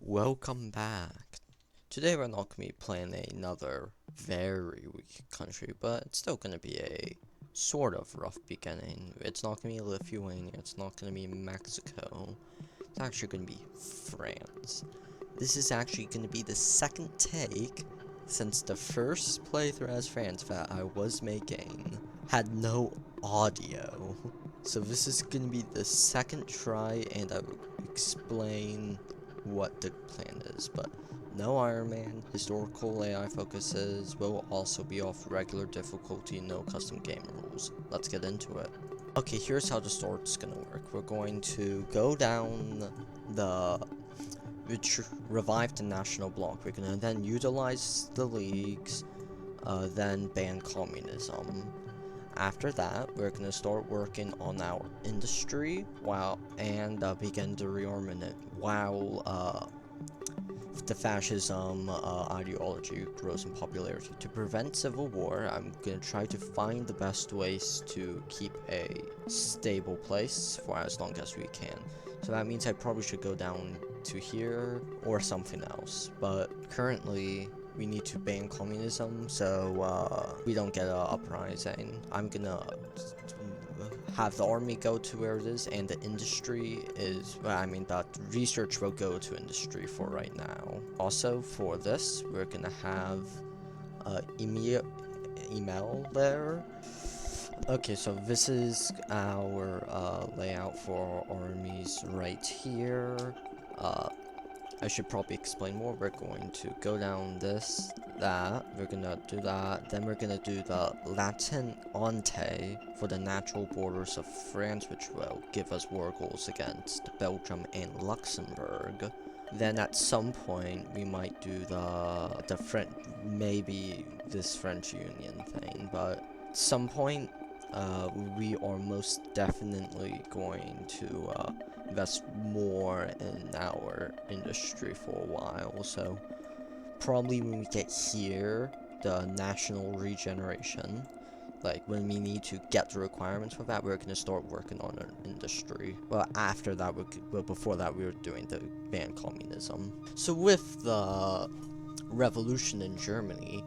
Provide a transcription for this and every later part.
Welcome back. Today we're not going to be playing another very weak country, but it's still going to be a sort of rough beginning. It's not going to be Lithuania, it's not going to be Mexico, it's actually going to be France. This is actually going to be the second take since the first playthrough as France that I was making had no audio. So this is going to be the second try, and I will explain what the plan is, but no Iron Man, historical AI focuses, will also be off regular difficulty, no custom game rules. Let's get into it. Okay, here's how the start's gonna work. We're going to go down the revive the national bloc. We're gonna then utilize the leagues, then ban communism. After that, we're gonna start working on our industry and begin the rearmament while the fascism ideology grows in popularity. To prevent civil war, I'm gonna try to find the best ways to keep a stable place for as long as we can. So that means I probably should go down to here or something else. But currently, we need to ban communism so we don't get an uprising. I'm gonna have the army go to where it is, and the industry is, well, I mean, that research will go to industry for right now. Also, for this, we're gonna have email there. Okay, so this is our layout for our armies right here. I should probably explain more. We're going to go down this, that, we're gonna do that, then we're gonna do the Latin Ante for the natural borders of France, which will give us war goals against Belgium and Luxembourg. Then at some point, we might do the French, maybe this French Union thing, but at some point, we are most definitely going to invest more in our industry for a while. So probably when we get here, the national regeneration, like when we need to get the requirements for that, we're gonna start working on our industry. Well, after that, before that, we were doing the ban communism. So with the revolution in Germany,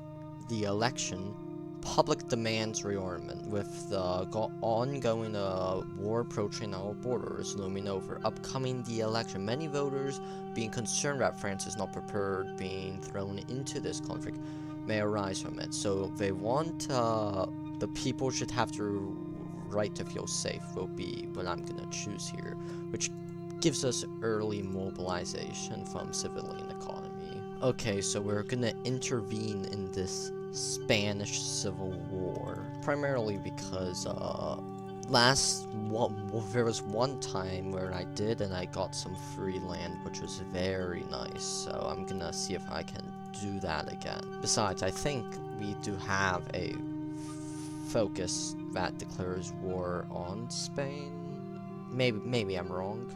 the election, public demands rearmament. With the ongoing war approaching our borders looming over, upcoming the election, many voters being concerned that France is not prepared being thrown into this conflict may arise from it. So they want the people should have the right to feel safe will be what I'm gonna choose here, which gives us early mobilization from civilian economy. Okay, so we're gonna intervene in this Spanish Civil War, primarily because there was one time where I did and I got some free land, which was very nice, so I'm gonna see if I can do that again. Besides, I think we do have a focus that declares war on Spain. Maybe I'm wrong.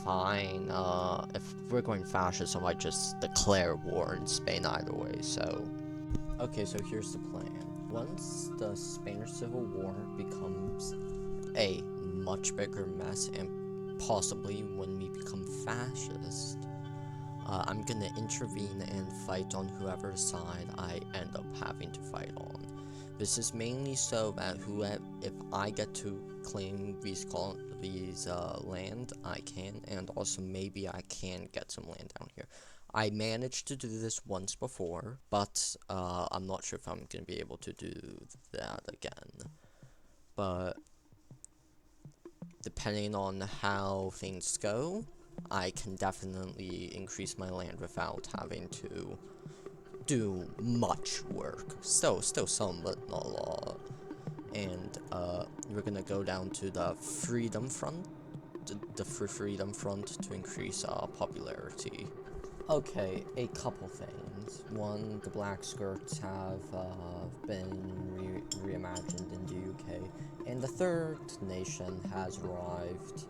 Fine, if we're going fascist, I might just declare war in Spain either way, so. Okay, so here's the plan. Once the Spanish Civil War becomes a much bigger mess, and possibly when we become fascist, I'm gonna intervene and fight on whoever side I end up having to fight on. This is mainly so that if I get to claim these land, I can, and also maybe I can get some land down here. I managed to do this once before, but I'm not sure if I'm going to be able to do that again. But depending on how things go, I can definitely increase my land without having to do much work. Still some, but not a lot. And we're gonna go down to the Freedom Front, the Freedom Front, to increase popularity. Okay, a couple things. One, the black skirts have been reimagined in the UK, and the third nation has arrived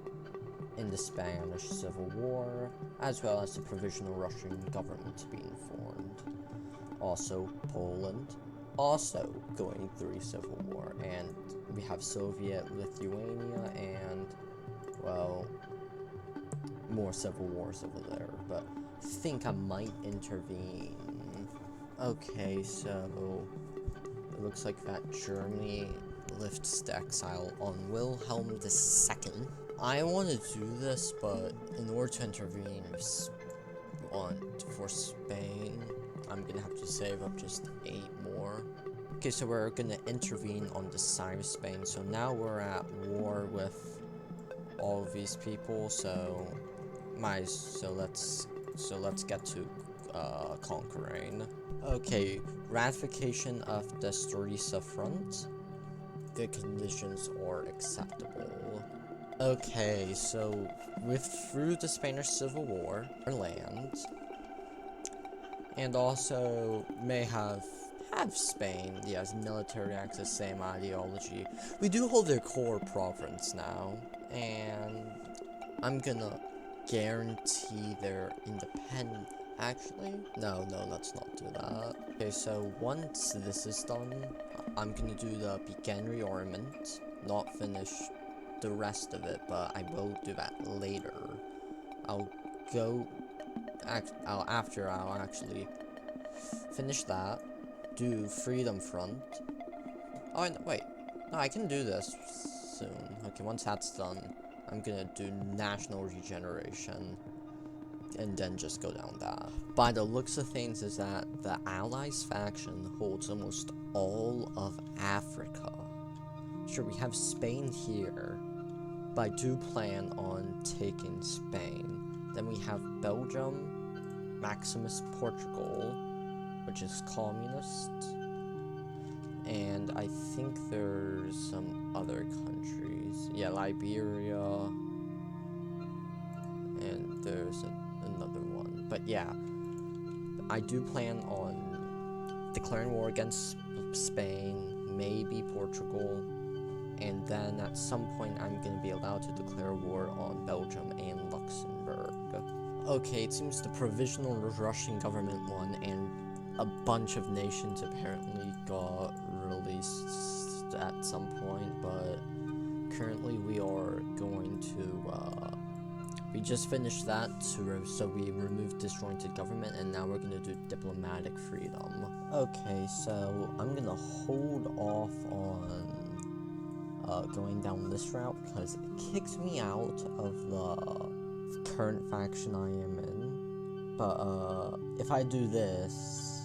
in the Spanish Civil War, as well as the provisional Russian government being formed. Also, Poland, also going through civil war, and we have Soviet Lithuania and, well, more civil wars over there, but think I might intervene. Okay, so it looks like that Germany lifts the exile on Wilhelm II. I want to do this, but in order to intervene for Spain, I'm gonna have to save up just 8 more. Okay, so we're gonna intervene on the side of Spain. So now we're at war with all of these people. So let's get to conquering. Okay, ratification of the Storisa Front. The conditions are acceptable. Okay, so through the Spanish Civil War, our land, and also may have Spain, yes, military access, same ideology. We do hold their core province now, and I'm gonna guarantee their independence. Actually, no, let's not do that. Okay, so once this is done, I'm gonna do the began rearmament, not finish the rest of it, but I will do that later. I'll actually finish that, do Freedom Front. Oh, no, wait. No, I can do this soon. Okay, once that's done, I'm gonna do National Regeneration, and then just go down that. By the looks of things is that the Allies faction holds almost all of Africa. Sure, we have Spain here, but I do plan on taking Spain. Then we have Belgium, Maximus Portugal, which is communist, and I think there's some other countries. Yeah, Liberia, and there's another one. But yeah, I do plan on declaring war against Spain, maybe Portugal, and then at some point I'm gonna be allowed to declare war on Belgium and Luxembourg. Okay, it seems the provisional Russian government won, and a bunch of nations apparently got released at some point, but currently we are going to, we just finished that, so we removed disjointed government, and now we're gonna do diplomatic freedom. Okay, so I'm gonna hold off on going down this route because it kicks me out of the current faction I am in. But if I do this,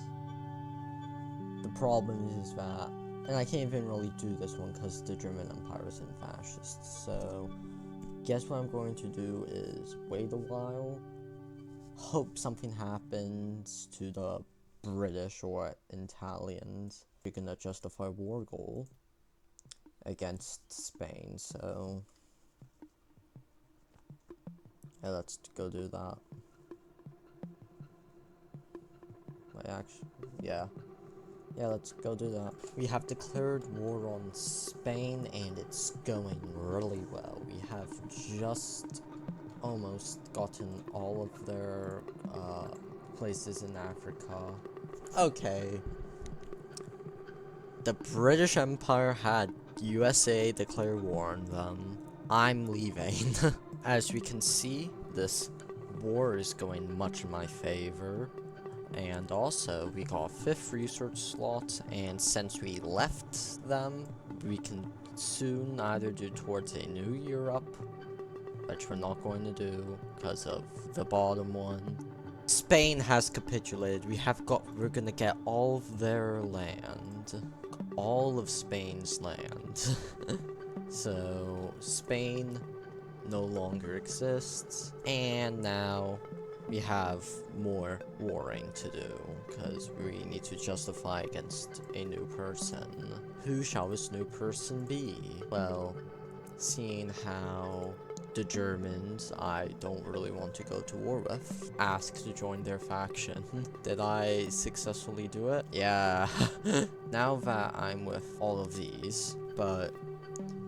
the problem is that, and I can't even really do this one because the German Empire is in fascist. So guess what I'm going to do is wait a while, hope something happens to the British or Italians. We're gonna justify war goal against Spain, so yeah, let's go do that. Wait, actually, yeah, let's go do that. We have declared war on Spain, and it's going really well. We have just almost gotten all of their places in Africa. Okay. The British Empire had USA declare war on them. I'm leaving. As we can see, this war is going much in my favor. And also, we got a 5th research slot, and since we left them, we can soon either do towards a new Europe, which we're not going to do because of the bottom one. Spain has capitulated. We're gonna get all of their land. All of Spain's land. So, Spain no longer exists, and now we have more warring to do, because we need to justify against a new person. Who shall this new person be? Well, seeing how the Germans I don't really want to go to war with asked to join their faction. Did I successfully do it? Yeah. Now that I'm with all of these, but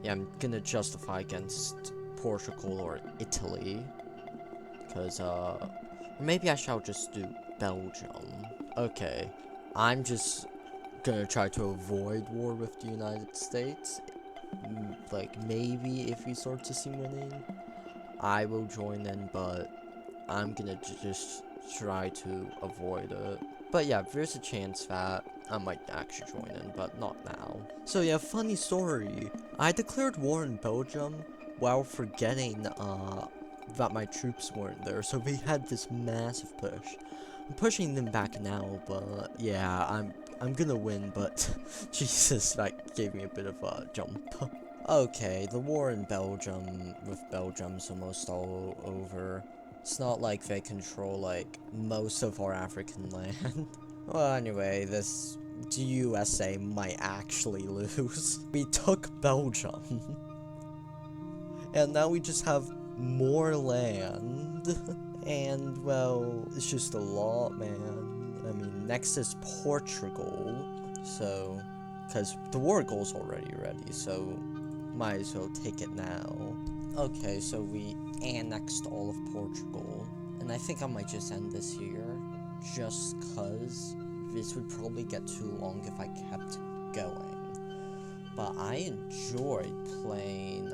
yeah, I'm gonna justify against Portugal or Italy, because maybe I shall just do Belgium. Okay, I'm just gonna try to avoid war with the United States. Like, maybe if we start to see winning, I will join in, but I'm gonna just try to avoid it. But yeah, there's a chance that I might actually join in, but not now. So yeah, funny story. I declared war in Belgium while forgetting that my troops weren't there, so we had this massive push. I'm pushing them back now, but yeah, I'm gonna win, but Jesus, that gave me a bit of a jump. Okay, the war in Belgium with Belgium's almost all over. It's not like they control, like, most of our African land. Well, anyway, the USA might actually lose. We took Belgium. And now we just have more land. And, well, it's just a lot, man. I mean, next is Portugal. So, because the war goal's already ready, so might as well take it now. Okay, so we annexed all of Portugal. And I think I might just end this here. Just cause this would probably get too long if I kept going. But I enjoyed playing,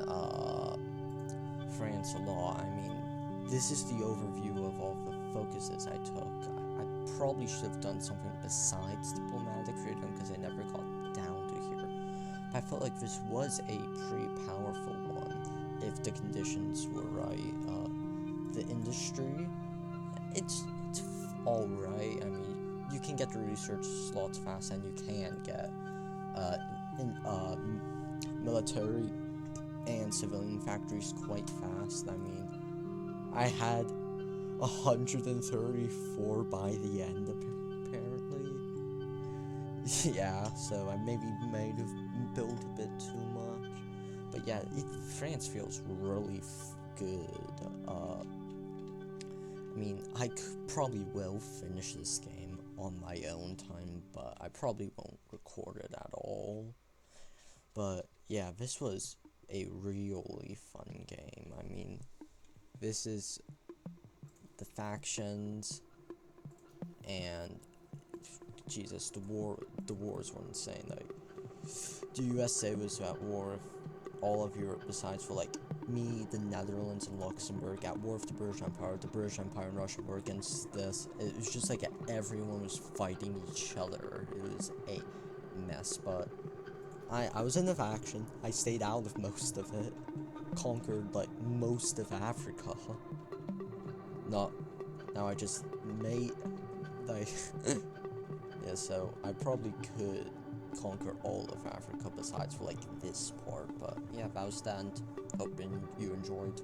France a lot. I mean, this is the overview of all the focuses I took. I probably should have done something besides diplomatic freedom because I never got down to here. But I felt like this was a pretty powerful one if the conditions were right. The industry, it's alright. I mean, you can get the research slots fast and you can get military and civilian factories quite fast. I mean, I had 134 by the end, apparently. Yeah, so I maybe might have built a bit too much. But yeah, France feels really good. I mean, I probably will finish this game on my own time, but I probably won't record it at all. But yeah, this was a really fun game. I mean, this is the factions, and Jesus, the wars were insane. Like, the USA was at war with all of Europe besides for, like, me, the Netherlands, and Luxembourg, at war with the British Empire. The British Empire and Russia were against this. It was just like everyone was fighting each other. It was a mess, but I was in the faction. I stayed out of most of it. Conquered, like, most of Africa. Now I just made, like, yeah, so I probably could conquer all of Africa besides for, like, this part, but yeah, that was the end. Hoping you enjoyed.